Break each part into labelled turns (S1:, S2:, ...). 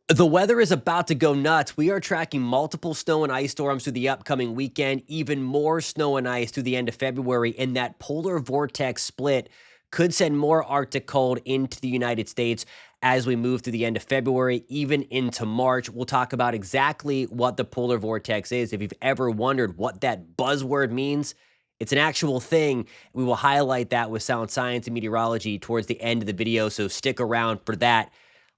S1: The weather is about to go nuts. We are tracking multiple snow and ice storms through the upcoming weekend, even more snow and ice through the end of February, and that polar vortex split could send more Arctic cold into the United States as we move through the end of February, even into March. We'll talk about exactly what the polar vortex is. If you've ever wondered what that buzzword means, it's an actual thing. We will highlight that with sound science and meteorology towards the end of the video, so stick around for that.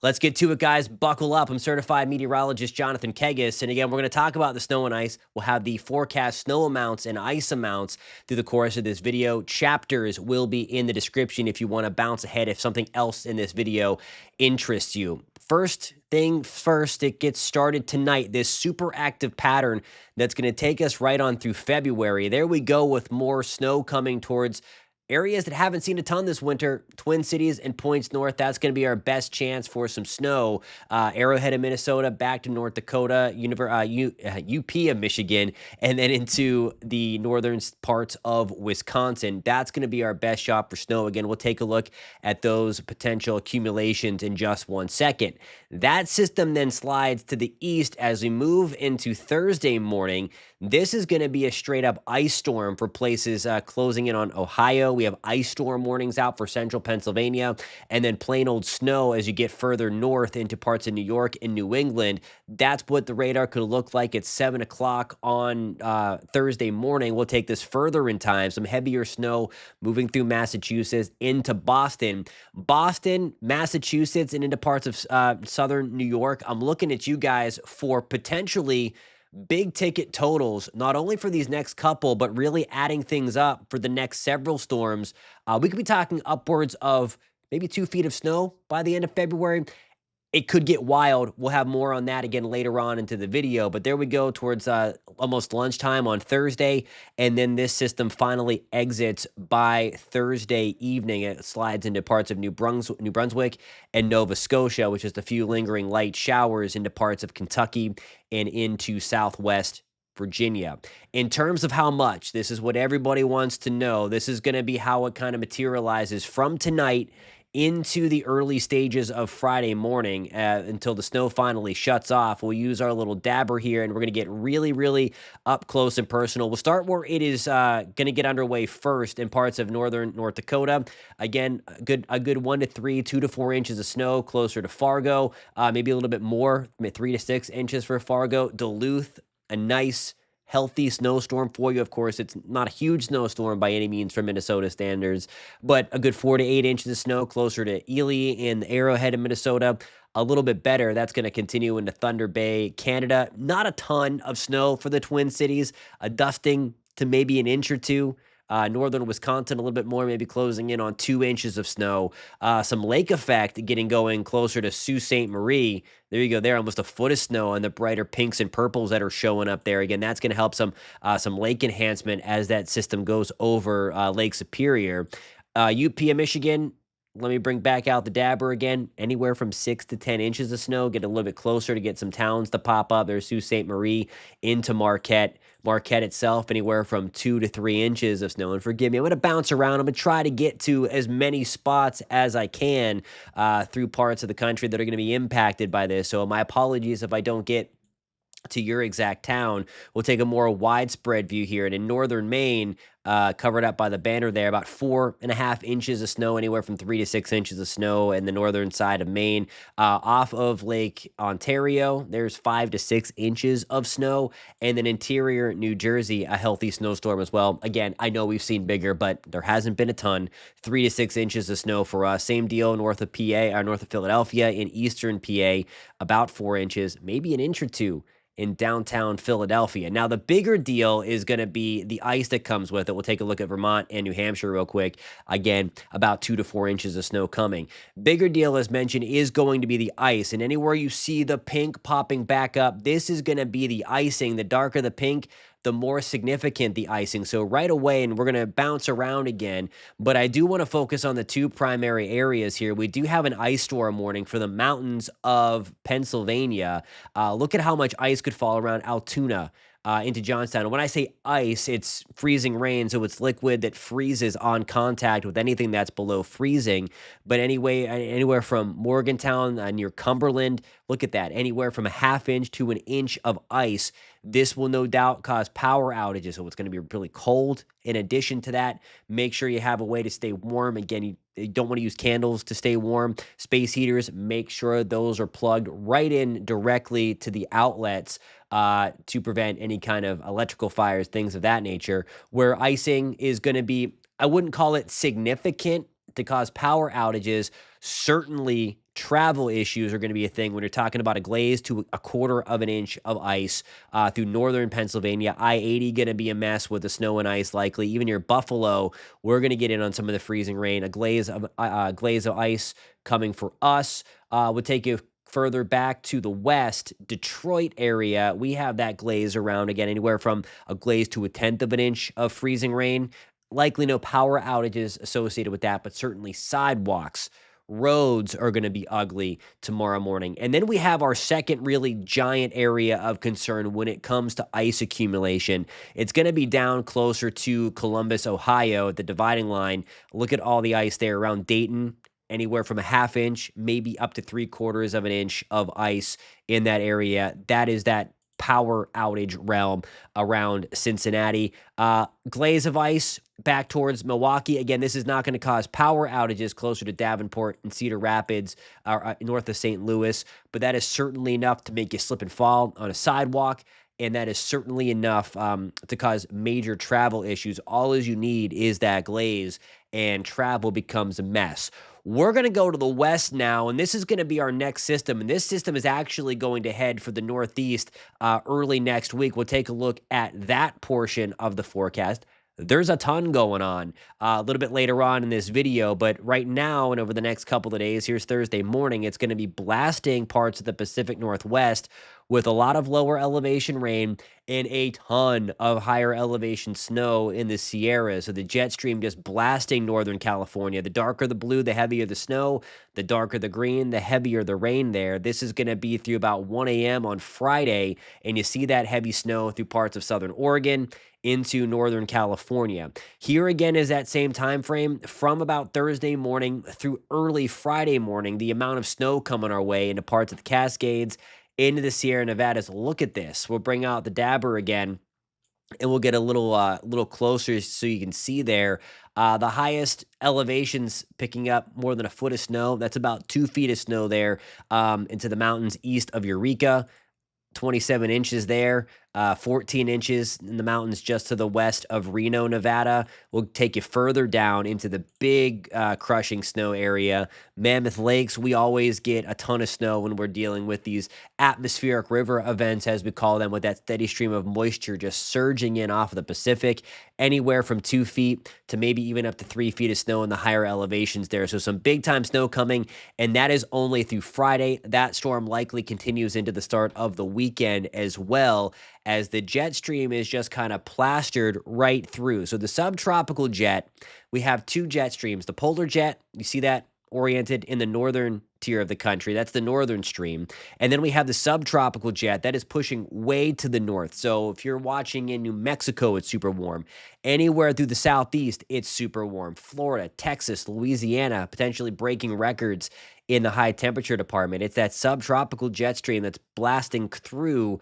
S1: Let's get to it, guys. Buckle up. I'm certified meteorologist Jonathan Kegas. And again, we're going to talk about the snow and ice. We'll have the forecast snow amounts and ice amounts through the course of this video. Chapters will be in the description if you want to bounce ahead if something else in this video interests you. First thing first, it gets started tonight. This super active pattern that's going to take us right on through February. There we go with more snow coming towards areas that haven't seen a ton this winter. Twin Cities and points north, that's going to be our best chance for some snow. Arrowhead of Minnesota, back to North Dakota, UP of Michigan, and then into the northern parts of Wisconsin. That's going to be our best shot for snow. Again, we'll take a look at those potential accumulations in just 1 second. That system then slides to the east as we move into Thursday morning. This is going to be a straight up ice storm for places closing in on Ohio. We have ice storm warnings out for central Pennsylvania, and then plain old snow as you get further north into parts of New York and New England. That's what the radar could look like at 7 o'clock on Thursday morning. We'll take this further in time. Some heavier snow moving through Massachusetts into Boston. Boston, Massachusetts, and into parts of southern New York. I'm looking at you guys for potentially big ticket totals, not only for these next couple, but really adding things up for the next several storms. We could be talking upwards of maybe 2 feet of snow by the end of February. It could get wild. We'll have more on that again later on into the video, but there we go towards almost lunchtime on Thursday, and then this system finally exits by Thursday evening. It slides into parts of New Brunswick and Nova Scotia, which is a few lingering light showers into parts of Kentucky and into southwest Virginia. In terms of how much, this is what everybody wants to know. This is going to be how it kind of materializes from tonight into the early stages of Friday morning until the snow finally shuts off. We'll use our little dabber here, and we're going to get really, really up close and personal. We'll start where it is going to get underway first in parts of northern North Dakota. Again, a good 1 to 3, 2 to 4 inches of snow closer to Fargo, maybe a little bit more, 3 to 6 inches for Fargo. Duluth, a nice healthy snowstorm for you. Of course, it's not a huge snowstorm by any means for Minnesota standards, but a good 4 to 8 inches of snow closer to Ely and Arrowhead in Minnesota. A little bit better. That's going to continue into Thunder Bay, Canada. Not a ton of snow for the Twin Cities. A dusting to maybe an inch or two. Northern Wisconsin, a little bit more, maybe closing in on 2 inches of snow. Some lake effect getting going closer to Sault Ste. Marie. There you go. There, almost a foot of snow on the brighter pinks and purples that are showing up there. Again, that's going to help some lake enhancement as that system goes over Lake Superior. UP of Michigan. Let me bring back out the dabber again. Anywhere from 6 to 10 inches of snow. Get a little bit closer to get some towns to pop up. There's Sault Ste. Marie into Marquette. Marquette itself, anywhere from 2 to 3 inches of snow. And forgive me, I'm going to bounce around. I'm going to try to get to as many spots as I can through parts of the country that are going to be impacted by this. So my apologies if I don't get to your exact town. We'll take a more widespread view here. And in northern Maine, covered up by the banner there, about 4.5 inches of snow, anywhere from 3 to 6 inches of snow in the northern side of Maine. Off of Lake Ontario, there's 5 to 6 inches of snow. And then interior New Jersey, a healthy snowstorm as well. Again, I know we've seen bigger, but there hasn't been a ton. 3 to 6 inches of snow for us. Same deal north of PA, or north of Philadelphia, in eastern PA, about 4 inches, maybe an inch or two in downtown Philadelphia. Now, the bigger deal is going to be the ice that comes with it. We'll take a look at Vermont and New Hampshire real quick. Again, about 2 to 4 inches of snow coming. Bigger deal, as mentioned, is going to be the ice. And anywhere you see the pink popping back up, this is going to be the icing. The darker the pink, the more significant the icing. So right away, and we're going to bounce around again, but I do want to focus on the two primary areas here. We do have an ice storm warning for the mountains of Pennsylvania. Look at how much ice could fall around Altoona. into Johnstown. And when I say ice, it's freezing rain, so it's liquid that freezes on contact with anything that's below freezing. But anyway, anywhere from Morgantown near Cumberland, look at that, anywhere from a half inch to an inch of ice. This will no doubt cause power outages, so it's going to be really cold. In addition to that, make sure you have a way to stay warm. Again, you don't want to use candles to stay warm. Space heaters, make sure those are plugged right in directly to the outlets to prevent any kind of electrical fires, things of that nature. Where icing is going to be, I wouldn't call it significant to cause power outages. Certainly, travel issues are going to be a thing when you're talking about a glaze to a quarter of an inch of ice through northern Pennsylvania. I-80 going to be a mess with the snow and ice likely. Even near Buffalo, we're going to get in on some of the freezing rain. A glaze of ice coming for us would take you further back to the west, Detroit area. We have that glaze around again, anywhere from a glaze to a tenth of an inch of freezing rain. Likely no power outages associated with that, but certainly sidewalks, roads are going to be ugly tomorrow morning. And then we have our second really giant area of concern when it comes to ice accumulation. It's going to be down closer to Columbus, Ohio at the dividing line. Look at all the ice there around Dayton, anywhere from a half inch, maybe up to 3/4 of an inch of ice in that area. That is that power outage realm around Cincinnati. Glaze of ice back towards Milwaukee. Again, this is not going to cause power outages closer to Davenport and Cedar Rapids, north of St. Louis, but that is certainly enough to make you slip and fall on a sidewalk. And that is certainly enough to cause major travel issues. All as you need is that glaze, and travel becomes a mess. We're going to go to the west now, and this is going to be our next system. And this system is actually going to head for the northeast early next week. We'll take a look at that portion of the forecast. There's a ton going on a little bit later on in this video, but right now and over the next couple of days, here's Thursday morning, it's going to be blasting parts of the Pacific Northwest with a lot of lower elevation rain and a ton of higher elevation snow in the Sierras. So the jet stream just blasting Northern California. The darker the blue, the heavier the snow. The darker the green, the heavier the rain there. This is going to be through about 1 a.m. on Friday, and you see that heavy snow through parts of southern Oregon into Northern California. Here again is that same time frame from about Thursday morning through early Friday morning, the amount of snow coming our way into parts of the Cascades, into the Sierra Nevadas. Look at this. We'll bring out the dabber again, and we'll get a little closer so you can see there. The highest elevations picking up more than a foot of snow. That's about 2 feet of snow there into the mountains east of Eureka. 27 inches there, 14 inches in the mountains just to the west of Reno, Nevada. We'll take you further down into the big crushing snow area. Mammoth Lakes, we always get a ton of snow when we're dealing with these atmospheric river events, as we call them, with that steady stream of moisture just surging in off of the Pacific, anywhere from 2 feet to maybe even up to 3 feet of snow in the higher elevations there. So some big time snow coming, and that is only through Friday. That storm likely continues into the start of the weekend as well, as the jet stream is just kind of plastered right through. So the subtropical jet, we have two jet streams. The polar jet, you see that oriented in the northern tier of the country. That's the northern stream. And then we have the subtropical jet that is pushing way to the north. So if you're watching in New Mexico, it's super warm. Anywhere through the southeast, it's super warm. Florida, Texas, Louisiana, potentially breaking records in the high temperature department. It's that subtropical jet stream that's blasting through,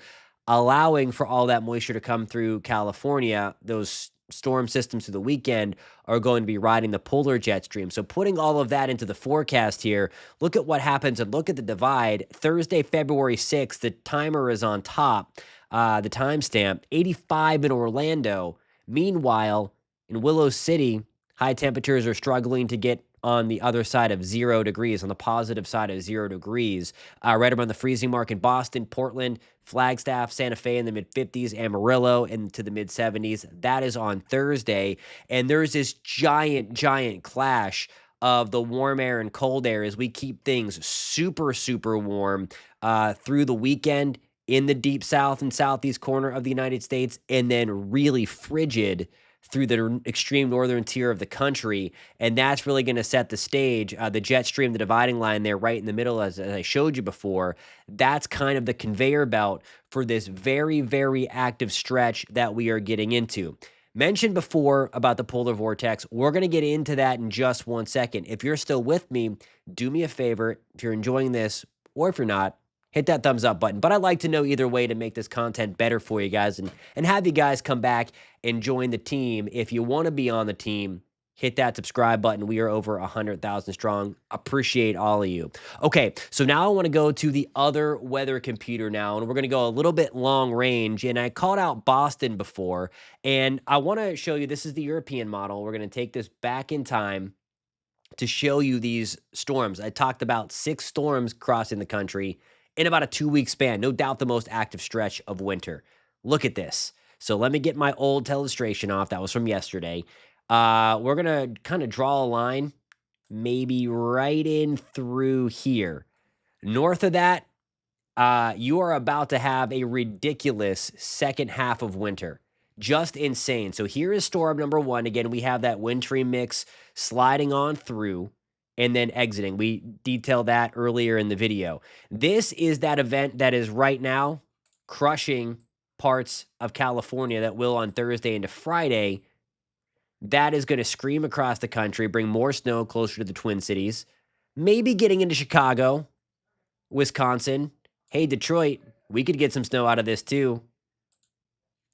S1: allowing for all that moisture to come through California. Those storm systems through the weekend are going to be riding the polar jet stream. So putting all of that into the forecast here, look at what happens and look at the divide. Thursday, February 6th, the timer is on top, the timestamp, 85 in Orlando. Meanwhile, in Willow City, high temperatures are struggling to get on the other side of 0 degrees, on the positive side of 0 degrees. Right around the freezing mark in Boston, Portland, Flagstaff, Santa Fe in the mid-50s, Amarillo into the mid-70s. That is on Thursday. And there's this giant clash of the warm air and cold air as we keep things super, super warm through the weekend in the deep south and southeast corner of the United States, and then really frigid through the extreme northern tier of the country, and that's really going to set the stage. The jet stream, the dividing line there right in the middle, as I showed you before, that's kind of the conveyor belt for this very, very active stretch that we are getting into. Mentioned before about the polar vortex. We're going to get into that in just 1 second. If you're still with me, do me a favor. If you're enjoying this, or if you're not, hit that thumbs up button. But I'd like to know either way to make this content better for you guys and have you guys come back and join the team. If you want to be on the team, hit that subscribe button. We are over 100,000 strong. Appreciate all of you. Okay, so now I want to go to the other weather computer now, and we're going to go a little bit long range. And I called out Boston before, and I want to show you, this is the European model. We're going to take this back in time to show you these storms. I talked about 6 storms crossing the country in about a 2-week span. No doubt the most active stretch of winter. Look at this. So let me get my old illustration off. That was from yesterday. We're going to kind of draw a line maybe right in through here. North of that, you are about to have a ridiculous second half of winter. Just insane. So here is storm number 1. Again, we have that wintry mix sliding on through and then exiting. We detailed that earlier in the video. This is that event that is right now crushing parts of California that will on Thursday into Friday. That is going to scream across the country, bring more snow closer to the Twin Cities, maybe getting into Chicago, Wisconsin. Hey, Detroit, we could get some snow out of this too.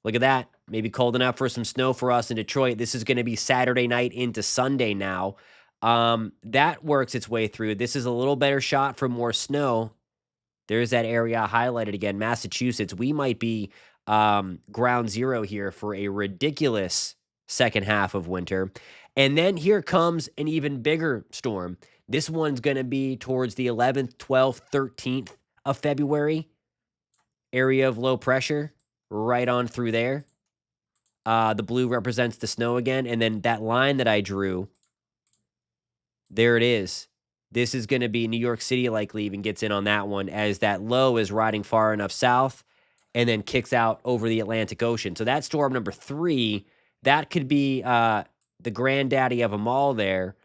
S1: Look at that. Maybe cold enough for some snow for us in Detroit. This is going to be Saturday night into Sunday now. That works its way through. This is a little better shot for more snow. There's that area highlighted again, Massachusetts. We might be ground zero here for a ridiculous second half of winter. And then here comes an even bigger storm. This one's going to be towards the 11th, 12th, 13th of February. Area of low pressure right on through there. The blue represents the snow again. And then that line that I drew, there it is. This is going to be New York City likely even gets in on that one, as that low is riding far enough south and then kicks out over the Atlantic Ocean. So that's storm number 3. That could be the granddaddy of them all there.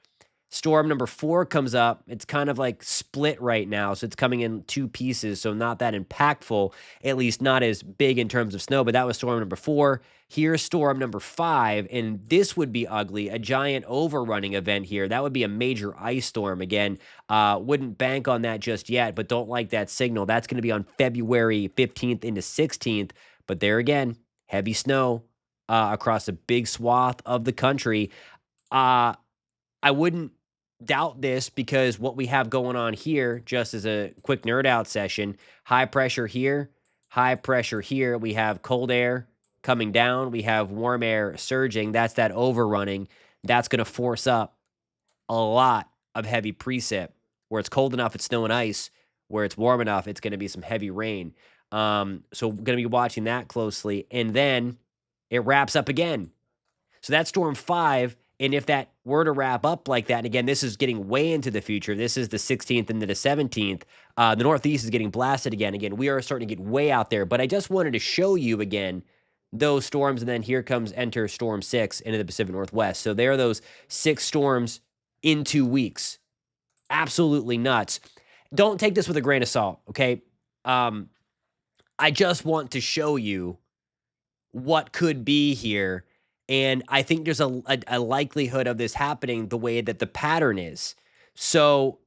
S1: Storm number 4 comes up. It's kind of like split right now, so it's coming in 2 pieces, so not that impactful, at least not as big in terms of snow, but that was storm number 4. Here's storm number 5, and this would be ugly, a giant overrunning event here. That would be a major ice storm. Again, wouldn't bank on that just yet, but don't like that signal. That's going to be on February 15th into 16th, but there again, heavy snow across a big swath of the country. I wouldn't doubt this, because what we have going on here, just as a quick nerd out session, high pressure here, high pressure here. We have cold air coming down. We have warm air surging. That's that overrunning. That's going to force up a lot of heavy precip. Where it's cold enough, it's snow and ice. Where it's warm enough, it's going to be some heavy rain. So we're going to be watching that closely. And then it wraps up again. So that's storm 5. And if that were to wrap up like that, and again, this is getting way into the future. This is the 16th into the 17th. The Northeast is getting blasted again. Again, we are starting to get way out there. But I just wanted to show you again those storms. And then here comes enter storm 6 into the Pacific Northwest. So there are those 6 storms in 2 weeks. Absolutely nuts. Don't take this with a grain of salt, okay? I just want to show you what could be here. And I think there's a likelihood of this happening the way that the pattern is. So,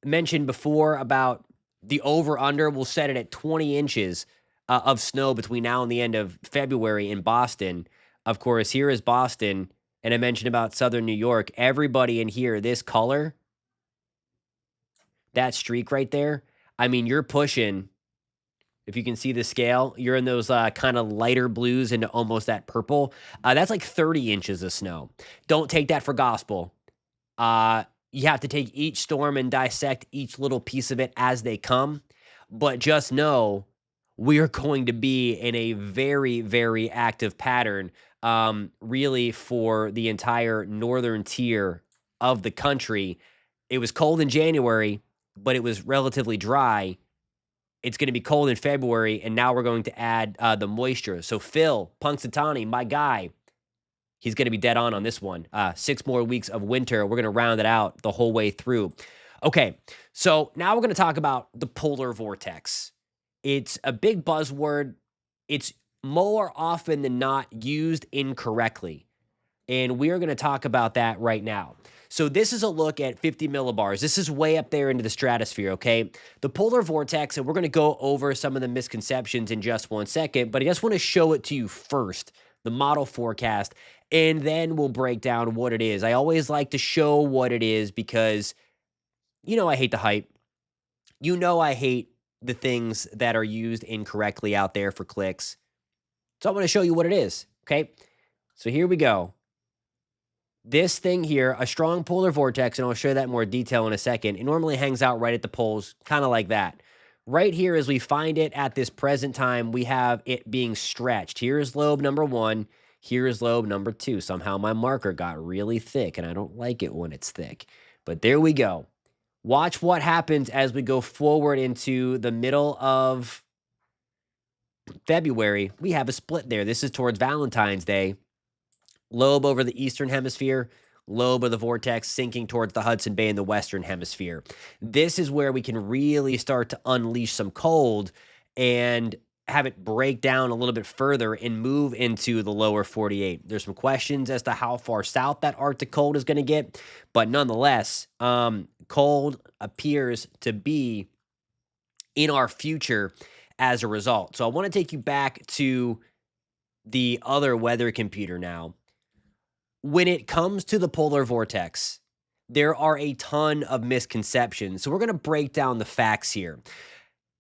S1: mentioned before about the over-under, we'll set it at 20 inches of snow between now and the end of February in Boston. Of course, here is Boston, and I mentioned about southern New York. Everybody in here, this color, that streak right there, I mean, you're pushing. If you can see the scale, you're in those kind of lighter blues into almost that purple. That's like 30 inches of snow. Don't take that for gospel. You have to take each storm and dissect each little piece of it as they come. But just know we are going to be in a very, very active pattern, really for the entire northern tier of the country. It was cold in January, but it was relatively dry. It's going to be cold in February, and now we're going to add the moisture. So Phil, Punxsutawney, my guy, he's going to be dead on this one. 6 more weeks of winter. We're going to round it out the whole way through. Okay, so now we're going to talk about the polar vortex. It's a big buzzword. It's more often than not used incorrectly. And we are going to talk about that right now. So this is a look at 50 millibars. This is way up there into the stratosphere, okay? The polar vortex, and we're going to go over some of the misconceptions in just one second, but I just want to show it to you first, the model forecast, and then we'll break down what it is. I always like to show what it is because, I hate the hype. I hate the things that are used incorrectly out there for clicks. So I want to show you what it is, okay? So here we go. This thing here, a strong polar vortex, and I'll show that in more detail in a second, it normally hangs out right at the poles, kind of like that. Right here, as we find it at this present time, we have it being stretched. Here's lobe number 1. Here's lobe number 2. Somehow my marker got really thick, and I don't like it when it's thick. But there we go. Watch what happens as we go forward into the middle of February. We have a split there. This is towards Valentine's Day. Lobe over the eastern hemisphere, lobe of the vortex sinking towards the Hudson Bay in the western hemisphere. This is where we can really start to unleash some cold and have it break down a little bit further and move into the lower 48. There's some questions as to how far south that Arctic cold is going to get, but nonetheless, cold appears to be in our future as a result. So I want to take you back to the other weather computer now. When it comes to the polar vortex, there are a ton of misconceptions. So we're going to break down the facts here.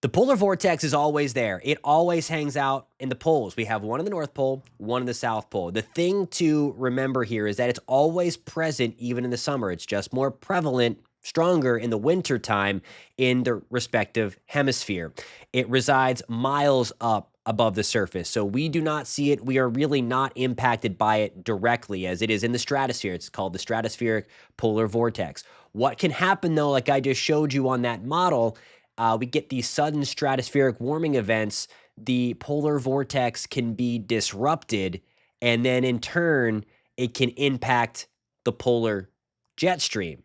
S1: The polar vortex is always there. It always hangs out in the poles. We have one in the North Pole, one in the South Pole. The thing to remember here is that it's always present even in the summer. It's just more prevalent, stronger in the winter time in the respective hemisphere. It resides miles up above the surface. So we do not see it. We are really not impacted by it directly as it is in the stratosphere. It's called the stratospheric polar vortex. What can happen though, like I just showed you on that model, we get these sudden stratospheric warming events. The polar vortex can be disrupted, and then in turn, it can impact the polar jet stream.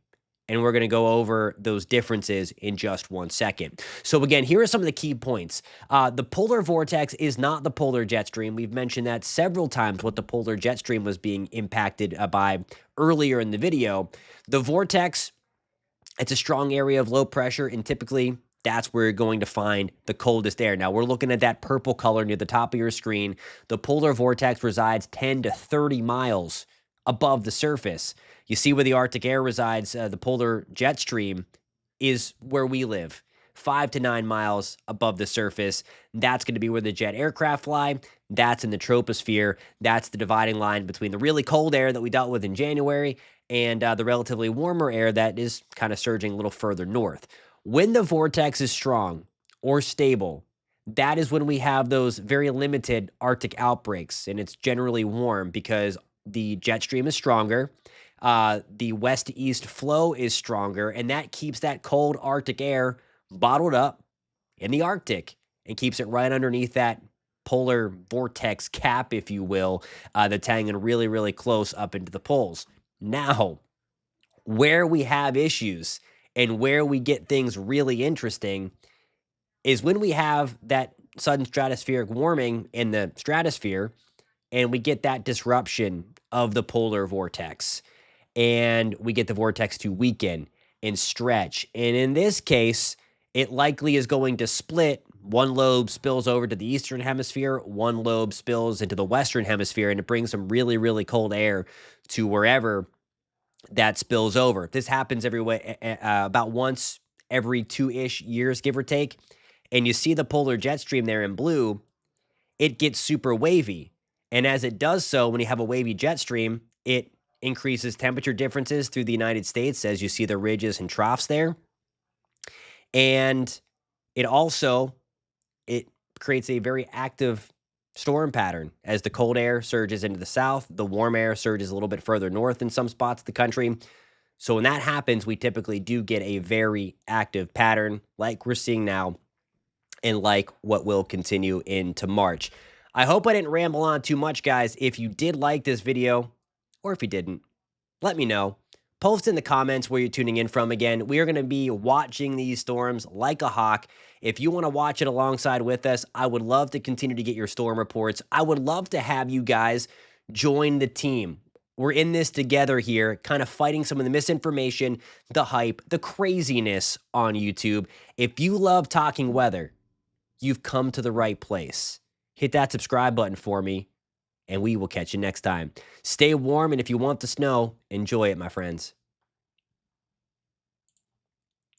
S1: And we're going to go over those differences in just one second. So again, here are some of the key points. The polar vortex is not the polar jet stream. We've mentioned that several times what the polar jet stream was being impacted by earlier in the video. The vortex, it's a strong area of low pressure, and typically that's where you're going to find the coldest air. Now, we're looking at that purple color near the top of your screen. The polar vortex resides 10 to 30 miles above the surface. You see where the Arctic air resides, the polar jet stream is where we live, 5 to 9 miles above the surface. That's going to be where the jet aircraft fly. That's in the troposphere. That's the dividing line between the really cold air that we dealt with in January and the relatively warmer air that is kind of surging a little further north. When the vortex is strong or stable, that is when we have those very limited Arctic outbreaks, and it's generally warm because the jet stream is stronger. The west to east flow is stronger, and that keeps that cold Arctic air bottled up in the Arctic and keeps it right underneath that polar vortex cap, if you will, that's hanging really, really close up into the poles. Now, where we have issues and where we get things really interesting is when we have that sudden stratospheric warming in the stratosphere and we get that disruption of the polar vortex, and we get the vortex to weaken and stretch. And in this case, it likely is going to split. One lobe spills over to the eastern hemisphere, one lobe spills into the western hemisphere, and it brings some really, really cold air to wherever that spills over. This happens about once every 2-ish years, give or take. And you see the polar jet stream there in blue, it gets super wavy. And as it does so, when you have a wavy jet stream, it increases temperature differences through the United States as you see the ridges and troughs there. And it creates a very active storm pattern as the cold air surges into the south, the warm air surges a little bit further north in some spots of the country. So when that happens, we typically do get a very active pattern like we're seeing now and like what will continue into March. I hope I didn't ramble on too much, guys. If you did like this video, or if you didn't, let me know. Post in the comments where you're tuning in from again. We are going to be watching these storms like a hawk. If you want to watch it alongside with us, I would love to continue to get your storm reports. I would love to have you guys join the team. We're in this together here, kind of fighting some of the misinformation, the hype, the craziness on YouTube. If you love talking weather, you've come to the right place. Hit that subscribe button for me, and we will catch you next time. Stay warm, and if you want the snow, enjoy it, my friends.